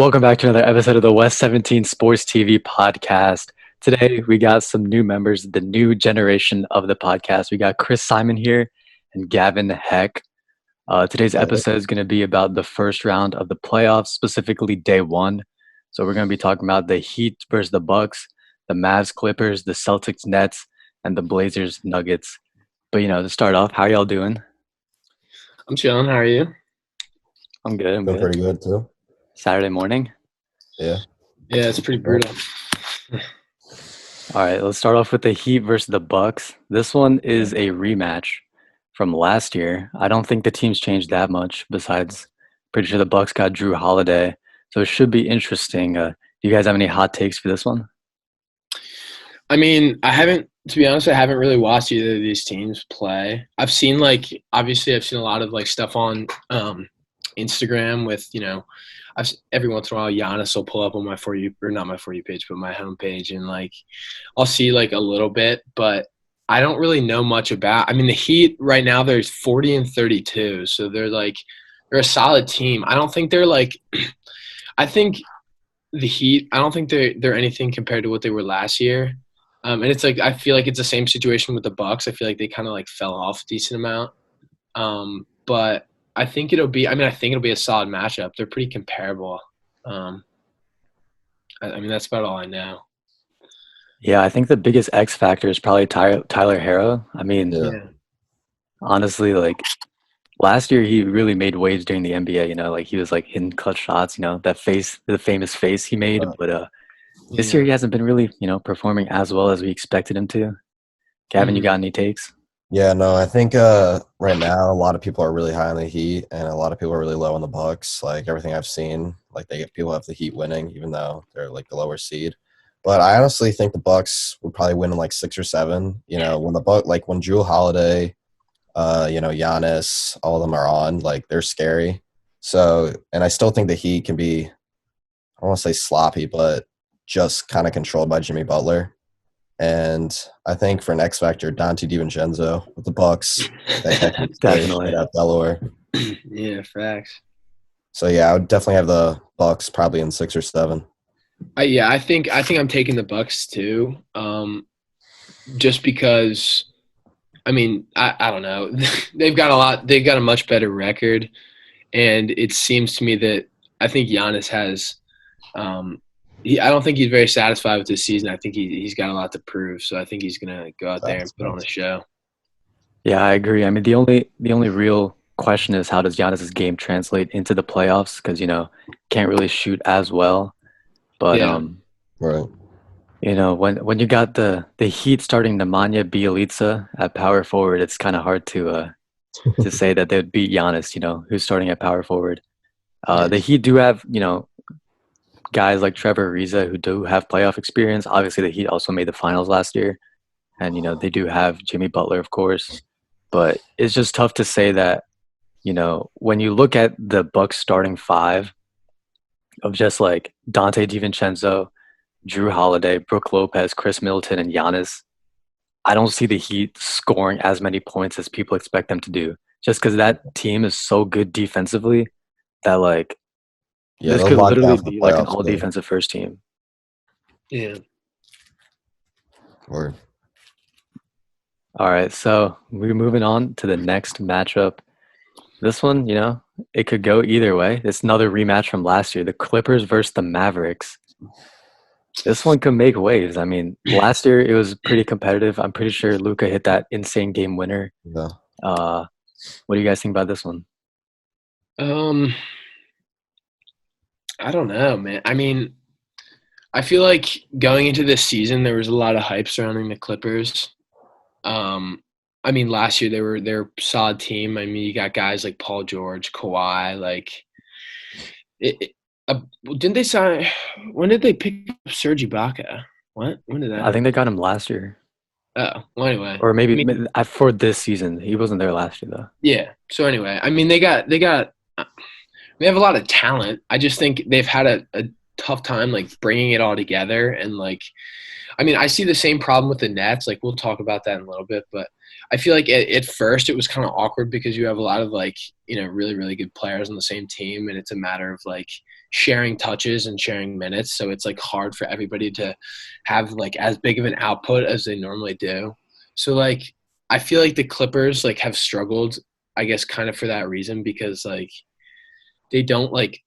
Welcome back to another episode of the West 17 Sports TV podcast. Today, we got some new members, the new generation of the podcast. We got Chris Simon here and Gavin Heck. Today's episode is going to be about the first round of the playoffs, specifically day one. So we're going to be talking about the Heat versus the Bucks, the Mavs Clippers, the Celtics Nets, and the Blazers Nuggets. But, to start off, how y'all doing? I'm chilling. How are you? I'm good. I'm Feel good. pretty good too. Saturday morning? Yeah. Yeah, it's pretty brutal. All right, let's start off with the Heat versus the Bucks. This one is a rematch from last year. I don't think the teams changed that much. Besides, pretty sure the Bucks got Drew Holiday, so it should be interesting. Do you guys have any hot takes for this one? I mean, to be honest, I haven't really watched either of these teams play. I've seen obviously I've seen a lot of stuff on Instagram with, every once in a while Giannis will pull up on my For You, or not my For You page, but my homepage, and I'll see a little bit, but I don't really know much about. I mean, the Heat right now, they're 40-32, so they're a solid team. I don't think they're I think the Heat, I don't think they're anything compared to what they were last year. And it's I feel like it's the same situation with the Bucks. I feel like they kind of fell off a decent amount. But I think it'll be a solid matchup. They're pretty comparable. I mean, that's about all I know. Yeah, I think the biggest X factor is probably Tyler Hero. I mean, honestly, last year he really made waves during the NBA. He was hitting clutch shots. The famous face he made. But this year he hasn't been really, performing as well as we expected him to. Gavin, you got any takes? Yeah, no, I think right now a lot of people are really high on the Heat and a lot of people are really low on the Bucks. Everything I've seen, people have the Heat winning, even though they're the lower seed. But I honestly think the Bucks would probably win in 6 or 7. When Drew Holiday, Giannis, all of them are on, they're scary. So, and I still think the Heat can be, I don't want to say sloppy, but just kind of controlled by Jimmy Butler. And I think for an X factor, Dante DiVincenzo with the Bucks, Definitely at Delaware. Yeah, facts. So yeah, I would definitely have the Bucks probably in 6 or 7. I think I'm taking the Bucks too. Just because, I mean, I don't know. They've got a much better record, and it seems to me that I think Giannis has. I don't think he's very satisfied with this season. I think he's got a lot to prove, so I think he's gonna go out there and put on a show. Yeah, I agree. I mean, the only real question is how does Giannis's game translate into the playoffs? Because can't really shoot as well. But right. When you got the Heat starting Nemanja Bjelica at power forward, it's kind of hard to say that they would beat Giannis. Who's starting at power forward. The Heat do have guys like Trevor Ariza who do have playoff experience. Obviously, the Heat also made the finals last year, and they do have Jimmy Butler, of course. But it's just tough to say that when you look at the Bucks starting five of just Dante DiVincenzo, Drew Holiday, Brook Lopez, Chris Middleton, and Giannis, I don't see the Heat scoring as many points as people expect them to do. Just because that team is so good defensively that this could literally be an all-defensive first team. Yeah. Word. All right, so we're moving on to the next matchup. This one, it could go either way. It's another rematch from last year, the Clippers versus the Mavericks. This one could make waves. I mean, last year it was pretty competitive. I'm pretty sure Luka hit that insane game winner. Yeah. What do you guys think about this one? I don't know, man. I mean, I feel like going into this season, there was a lot of hype surrounding the Clippers. I mean, last year they're a solid team. I mean, you got guys like Paul George, Kawhi. Didn't they sign? When did they pick up Serge Ibaka? What? When did that? I think they got him last year. Oh, well, anyway. Or maybe for this season. He wasn't there last year, though. Yeah. So anyway, I mean, they have a lot of talent. I just think they've had a tough time bringing it all together, and I mean, I see the same problem with the Nets. We'll talk about that in a little bit, but I feel like at first it was kind of awkward because you have a lot of really, really good players on the same team, and it's a matter of sharing touches and sharing minutes. So it's like hard for everybody to have like as big of an output as they normally do. So like I feel like the Clippers like have struggled, I guess, kind of for that reason, because like they don't like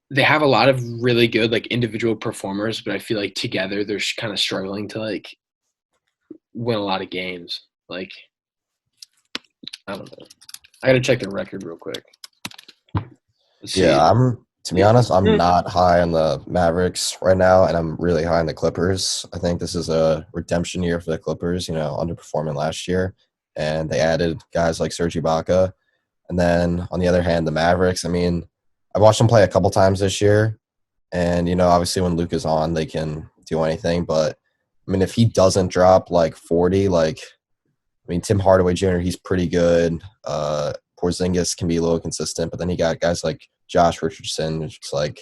they have a lot of really good like individual performers, but I feel like together they're kind of struggling to like win a lot of games. Like I don't know. I gotta check the record real quick. Let's see. Yeah, to be honest, I'm not high on the Mavericks right now, and I'm really high on the Clippers. I think this is a redemption year for the Clippers, underperforming last year, and they added guys like Serge Ibaka. And then on the other hand, the Mavericks, I mean, I've watched them play a couple times this year, and obviously when Luka's on, they can do anything. But I mean, if he doesn't drop like 40, Tim Hardaway Jr., he's pretty good. Porzingis can be a little consistent, but then you got guys like Josh Richardson, which is like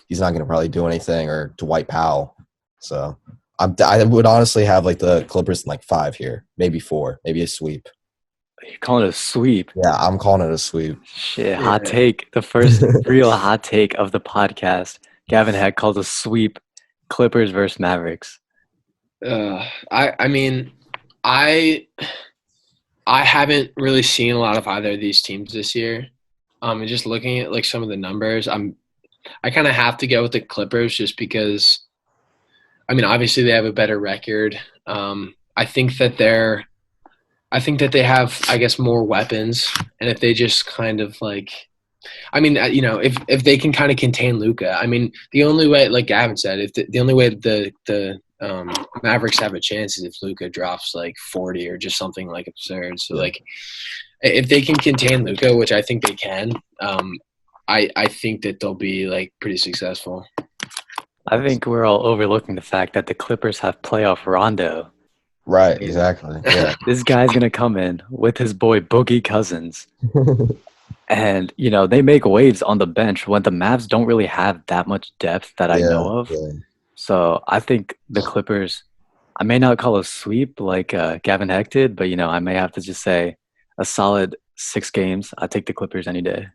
he's not going to probably do anything, or Dwight Powell. So I would honestly have like the Clippers in like 5 here, maybe 4, maybe a sweep. You're calling it a sweep? Yeah, I'm calling it a sweep. Shit, hot take. The first real hot take of the podcast. Gavin Heck calls a sweep Clippers versus Mavericks. I mean, I haven't really seen a lot of either of these teams this year. And just looking at like some of the numbers, I kind of have to go with the Clippers just because, I mean, obviously they have a better record. I think that they have, I guess, more weapons, and if they just kind of like, I mean, if they can kind of contain Luka, I mean, the only way, like Gavin said, if the only way the Mavericks have a chance is if Luka drops like 40 or just something like absurd. So like, if they can contain Luka, which I think they can, I think that they'll be like pretty successful. I think we're all overlooking the fact that the Clippers have playoff Rondo. Right, exactly. Yeah. This guy's going to come in with his boy Boogie Cousins. And, they make waves on the bench when the Mavs don't really have that much depth that I know of. Yeah. So I think the Clippers, I may not call a sweep like Gavin Heck did, but, I may have to just say a solid 6 games. I take the Clippers any day.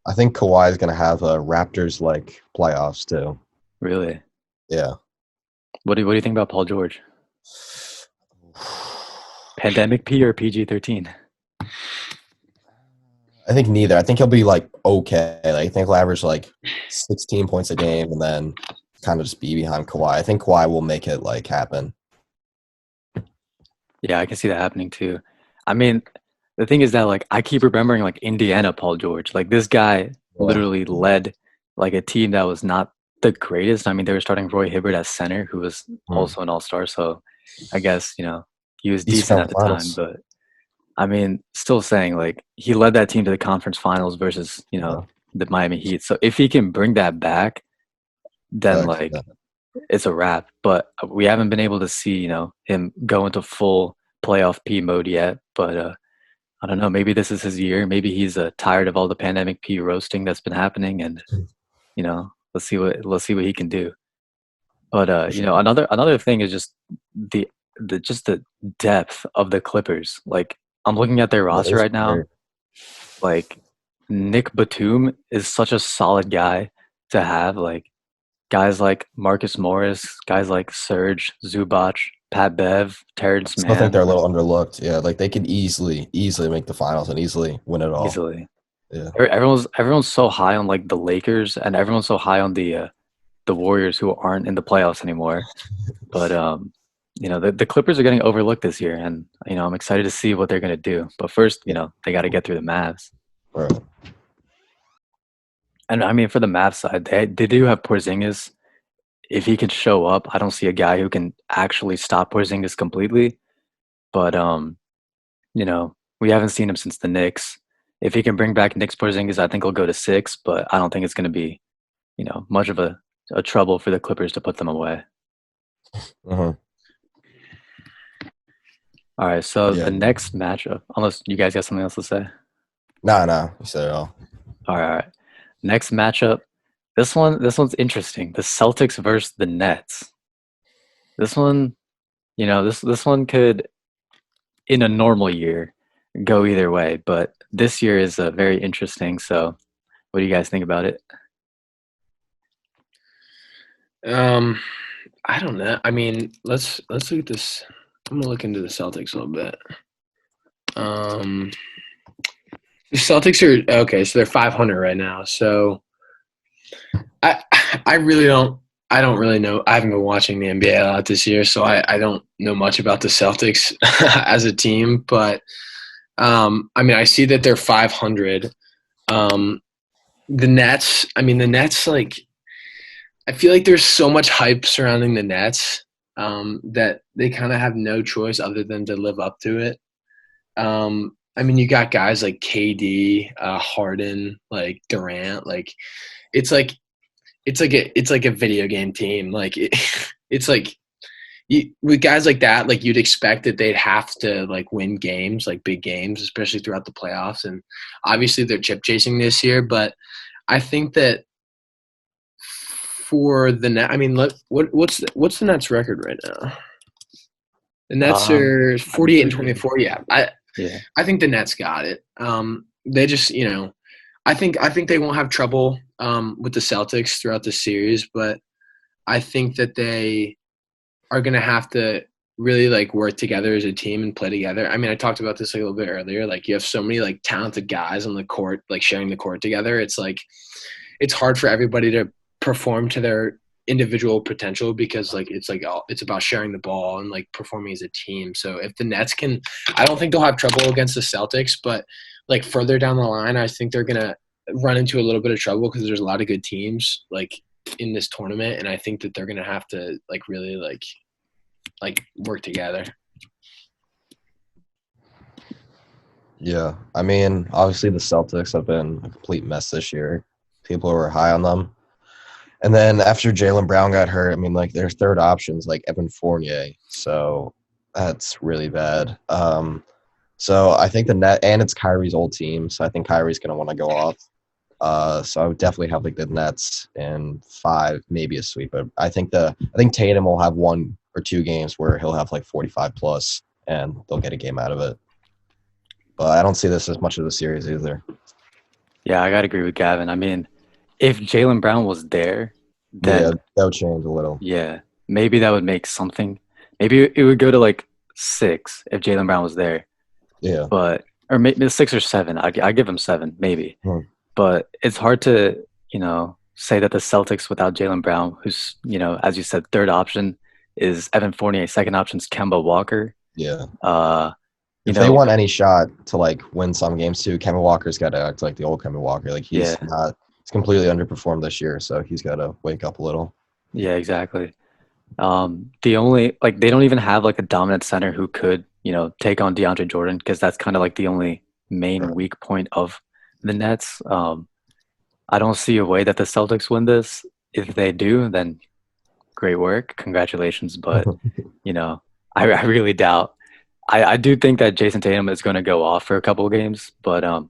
I think Kawhi is going to have a Raptors-like playoffs too. Really? Yeah. What do you think about Paul George? Pandemic P or PG-13? I think neither. I think he'll be like okay. Like, I think he'll average like 16 points a game and then kind of just be behind Kawhi. I think Kawhi will make it like happen. Yeah, I can see that happening too. I mean, the thing is that like I keep remembering like Indiana Paul George. Like this guy literally led like a team that was not the greatest. I mean, they were starting Roy Hibbert as center, who was also an all-star. So I guess, he was decent at the time, but I mean, still saying like he led that team to the conference finals versus, the Miami Heat. So if he can bring that back, then it's a wrap. But we haven't been able to see, him go into full playoff P mode yet. But I don't know. Maybe this is his year. Maybe he's tired of all the pandemic P roasting that's been happening, and let's see what he can do. But another thing is just the depth of the Clippers. Like I'm looking at their roster right now. Like Nick Batum is such a solid guy to have. Like guys like Marcus Morris, guys like Serge, Zubac, Pat Bev, Terrence Mann. I think they're a little underlooked. Yeah, like they could easily make the finals and easily win it all. Easily. Yeah. Everyone's so high on like the Lakers, and everyone's so high on the Warriors, who aren't in the playoffs anymore. But the Clippers are getting overlooked this year, and I'm excited to see what they're gonna do. But first, they got to get through the Mavs. Right. And I mean, for the Mavs side, they do have Porzingis. If he can show up, I don't see a guy who can actually stop Porzingis completely. But we haven't seen him since the Knicks. If he can bring back Knicks Porzingis, I think he'll go to 6. But I don't think it's going to be, much of a trouble for the Clippers to put them away. Uh-huh. All right, so the next matchup, unless you guys got something else to say. No, you said it all. All right. Next matchup. This one's interesting. The Celtics versus the Nets. This one, this one could, in a normal year, go either way. But this year is very interesting. So, what do you guys think about it? I don't know. I mean, let's look at this. I'm gonna look into the Celtics a little bit. The Celtics are okay, so they're 500 right now. So I really don't. I don't really know. I haven't been watching the NBA a lot this year, so I don't know much about the Celtics as a team. But I mean, I see that they're 500. The Nets. I mean, the Nets. Like, I feel like there's so much hype surrounding the Nets that they kind of have no choice other than to live up to it. I mean, you got guys like KD, Harden, like Durant. Like, it's like it's like a video game team. Like it's like with guys like that, like you'd expect that they'd have to like win games, like big games, especially throughout the playoffs. And obviously they're chip chasing this year, but I think that for the Net, I mean, what's the Nets record right now? The Nets are 48-24. Yeah, I think the Nets got it. They just, I think they won't have trouble with the Celtics throughout the series, but I think that they are going to have to really like work together as a team and play together. I mean, I talked about this like a little bit earlier. Like, you have so many like talented guys on the court, like sharing the court together. It's like it's hard for everybody to perform to their individual potential because like it's about sharing the ball and like performing as a team. So if the Nets can, I don't think they'll have trouble against the Celtics, but like further down the line, I think they're gonna run into a little bit of trouble because there's a lot of good teams like in this tournament, and I think that they're gonna have to like really like work together. Yeah, I mean, obviously the Celtics have been a complete mess this year. People were high on them. And then after Jaylen Brown got hurt, I mean, like their third options like Evan Fournier. So that's really bad. So I think the Net, and it's Kyrie's old team, so I think Kyrie's going to want to go off. So I would definitely have like the Nets in 5, maybe a sweep. But I think Tatum will have 1 or 2 games where he'll have like 45 plus, and they'll get a game out of it. But I don't see this as much of a series either. Yeah, I gotta agree with Gavin. I mean, if Jaylen Brown was there, then that would change a little. Yeah, maybe that would make something. Maybe it would go to like 6 if Jaylen Brown was there. Yeah, or maybe 6 or 7. I give him 7, maybe. But it's hard to say that the Celtics without Jaylen Brown, who's as you said, third option is Evan Fournier, second option is Kemba Walker. Yeah. If they want any shot to like win some games too, Kemba Walker's got to act like the old Kemba Walker. Like he's completely underperformed this year, so he's got to wake up a little. Yeah, exactly. The only they don't even have like a dominant center who could take on DeAndre Jordan, because that's kind of like the only main weak point of the Nets. I don't see a way that the Celtics win this. If they do, then great work, congratulations. But I really doubt. I do think that Jason Tatum is going to go off for a couple of games, but I'm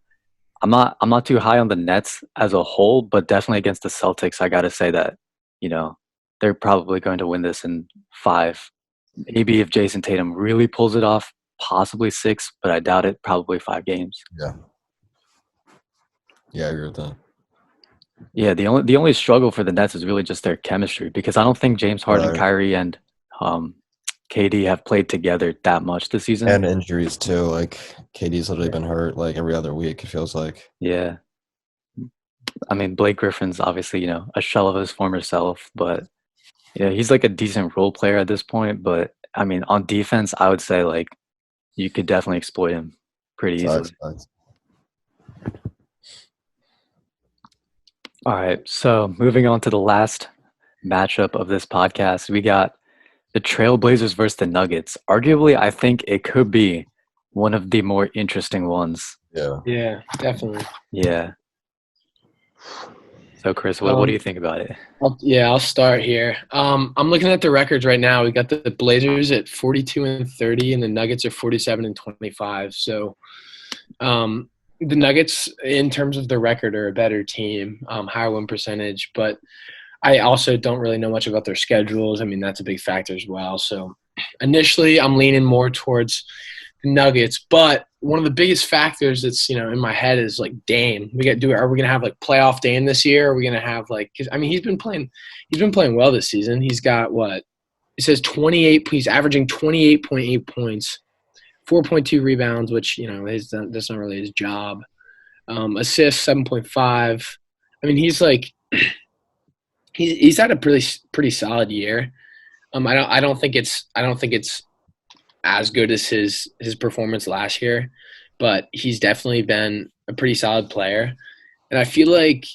not too high on the Nets as a whole. But definitely against the Celtics, I got to say that they're probably going to win this in 5. Maybe if Jason Tatum really pulls it off, possibly 6, but I doubt it. Probably 5 games. Yeah, I agree with that. Yeah, the only struggle for the Nets is really just their chemistry, because I don't think James Harden, Kyrie, and KD have played together that much this season. And injuries too. Like KD's literally been hurt like every other week, it feels like. Yeah. I mean, Blake Griffin's obviously, a shell of his former self, but he's like a decent role player at this point. But I mean, on defense, I would say like you could definitely exploit him pretty easily. All right, so moving on to the last matchup of this podcast, we got the Trailblazers versus the Nuggets. Arguably, I think it could be one of the more interesting ones. Yeah, definitely. Yeah. So, Chris, what do you think about it? I'll start here. I'm looking at the records right now. We got the Blazers at 42-30, and the Nuggets are 47-25. So, the Nuggets, in terms of the record, are a better team, higher win percentage. But I also don't really know much about their schedules. I mean, that's a big factor as well. So, initially, I'm leaning more towards the Nuggets. But one of the biggest factors that's, in my head is like Dame. Are we gonna have like playoff Dame this year? Are we gonna have like? Cause I mean, he's been playing well this season. He's got what? It says 28. He's averaging 28.8 points, 4.2 rebounds, which that's not really his job. Assists 7.5. I mean, he's like he's had a pretty solid year. I don't think it's as good as his performance last year, but he's definitely been a pretty solid player. And I feel like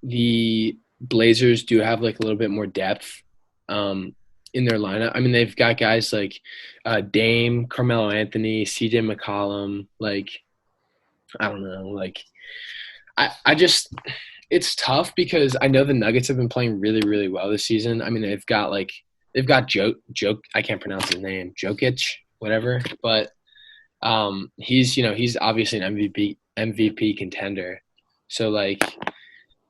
the Blazers do have like a little bit more depth in their lineup. I mean, they've got guys like Dame, Carmelo Anthony, CJ McCollum. Like, I don't know. Like, I just it's tough because I know the Nuggets have been playing really, really well this season. I mean, they've got Joke. I can't pronounce his name, Jokic, whatever. But he's obviously an MVP contender. So like,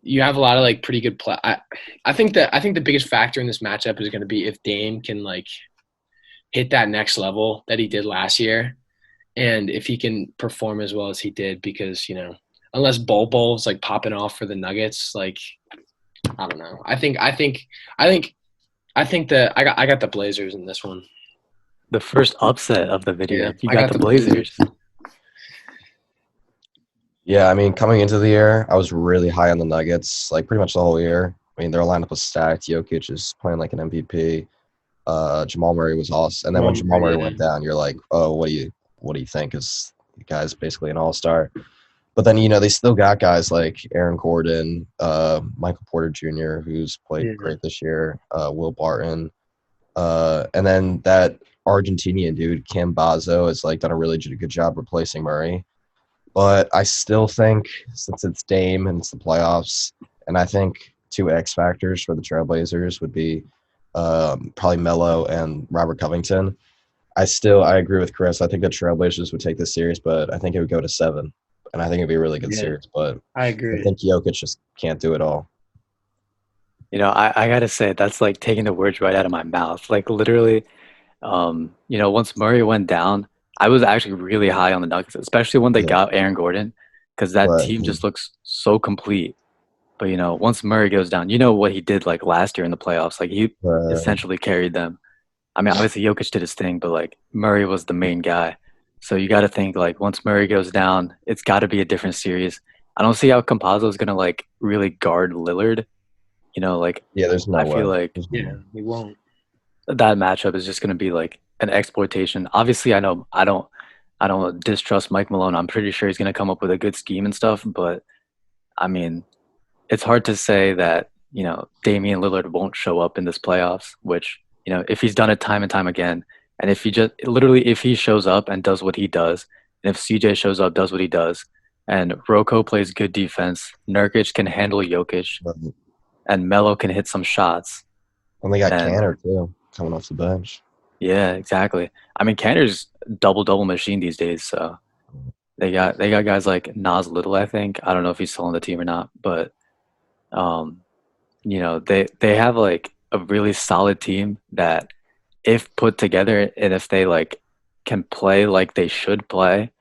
you have a lot of like pretty good play. I think the biggest factor in this matchup is going to be if Dame can like hit that next level that he did last year, and if he can perform as well as he did. Because unless Bol's like popping off for the Nuggets, like I don't know. I think that I got the Blazers in this one. The first upset of the video. Yeah, you got the Blazers. Yeah, I mean, coming into the year, I was really high on the Nuggets, like pretty much the whole year. I mean, their lineup was stacked. Jokic is playing like an MVP. Jamal Murray was awesome. And then when Jamal Murray went down, you're like, oh, what do you think? Is the guy's basically an all-star. But then, they still got guys like Aaron Gordon, Michael Porter Jr., who's played great this year, Will Barton. And then that Argentinian dude, Cambazo, has like done a really good job replacing Murray. But I still think, since it's Dame and it's the playoffs, and I think two X factors for the Trailblazers would be probably Melo and Robert Covington. I agree with Chris. I think the Trailblazers would take this series, but I think it would go to 7. And I think it'd be a really good series. But I agree. I think Jokic just can't do it all. I got to say, that's like taking the words right out of my mouth. Like literally, once Murray went down, I was actually really high on the Nuggets, especially when they got Aaron Gordon, because that team just looks so complete. But, once Murray goes down, what he did like last year in the playoffs. Like he essentially carried them. I mean, obviously Jokic did his thing, but like Murray was the main guy. So you got to think like once Murray goes down, it's got to be a different series. I don't see how Campazzo is going to like really guard Lillard. There's no way. I feel like he won't. That matchup is just going to be like an exploitation. Obviously, I know I don't distrust Mike Malone. I'm pretty sure he's going to come up with a good scheme and stuff. But I mean, it's hard to say that Damian Lillard won't show up in this playoffs. Which if he's done it time and time again. And if he shows up and does what he does, and if CJ shows up, does what he does, and Rocco plays good defense, Nurkic can handle Jokic, and Melo can hit some shots. And they got Canner, too, coming off the bench. Yeah, exactly. I mean, Canner's double machine these days, so they got guys like Nas Little, I think. I don't know if he's still on the team or not, but they have like a really solid team that, if put together and if they like can play like they should play,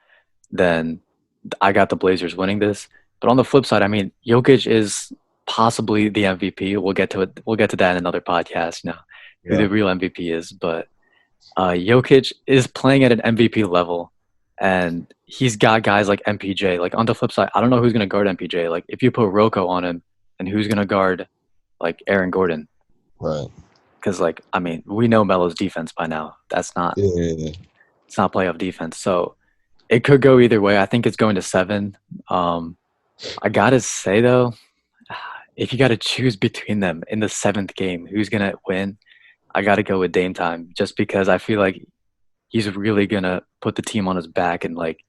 then I got the Blazers winning this. But on the flip side, I mean, Jokic is possibly the MVP. We'll get to it. We'll get to that in another podcast. Who the real MVP is. But Jokic is playing at an MVP level, and he's got guys like MPJ. Like on the flip side, I don't know who's gonna guard MPJ. Like if you put Rocco on him, and who's gonna guard like Aaron Gordon? Right. Because, like, I mean, we know Melo's defense by now. That's not it's not playoff defense. So it could go either way. I think it's going to 7. I got to say, though, if you got to choose between them in the 7th game, who's going to win, I got to go with Dame Time just because I feel like he's really going to put the team on his back and, like,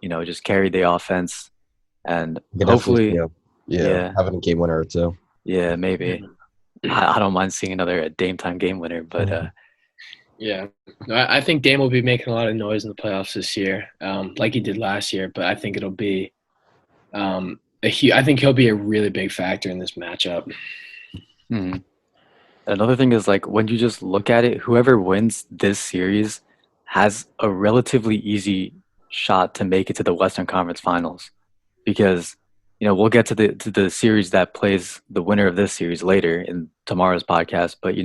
just carry the offense. And hopefully having a game winner or two. Yeah, maybe. I don't mind seeing another Dame Time game winner, but I think Dame will be making a lot of noise in the playoffs this year, like he did last year. But I think it'll be, I think he'll be a really big factor in this matchup. Another thing is like when you just look at it, whoever wins this series has a relatively easy shot to make it to the Western Conference Finals because we'll get to the series that plays the winner of this series later in tomorrow's podcast, but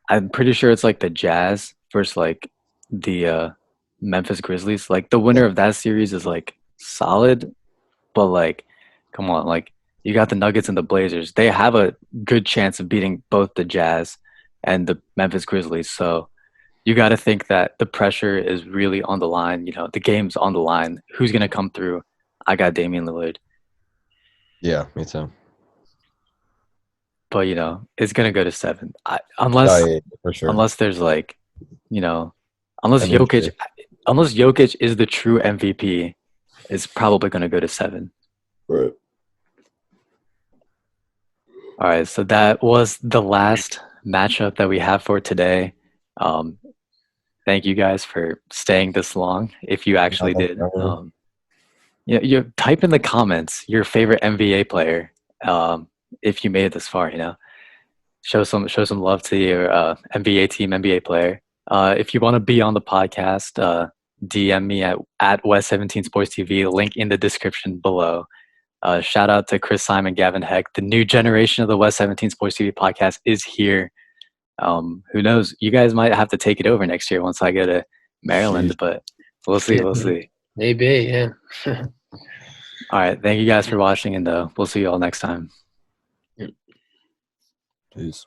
I'm pretty sure it's like the Jazz versus like the Memphis Grizzlies. Like the winner of that series is like solid, but like come on, like you got the Nuggets and the Blazers. They have a good chance of beating both the Jazz and the Memphis Grizzlies. So you got to think that the pressure is really on the line. The game's on the line. Who's going to come through? I got Damian Lillard. Yeah, me too. But, it's going to go to 7. Unless for sure. unless there's like, unless Jokic is the true MVP, it's probably going to go to 7. Right. All right, so that was the last matchup that we have for today. Thank you guys for staying this long. If you actually did, you type in the comments your favorite NBA player. If you made it this far, show some love to your NBA team, NBA player. If you want to be on the podcast, DM me at WEST17THSPORTSTV. Link in the description below. Shout out to Chris Simon, Gavin Heck. The new generation of the WEST17 Sports TV podcast is here. Who knows? You guys might have to take it over next year once I go to Maryland, but we'll see. We'll see. Maybe, yeah. All right. Thank you guys for watching, and we'll see you all next time. Peace.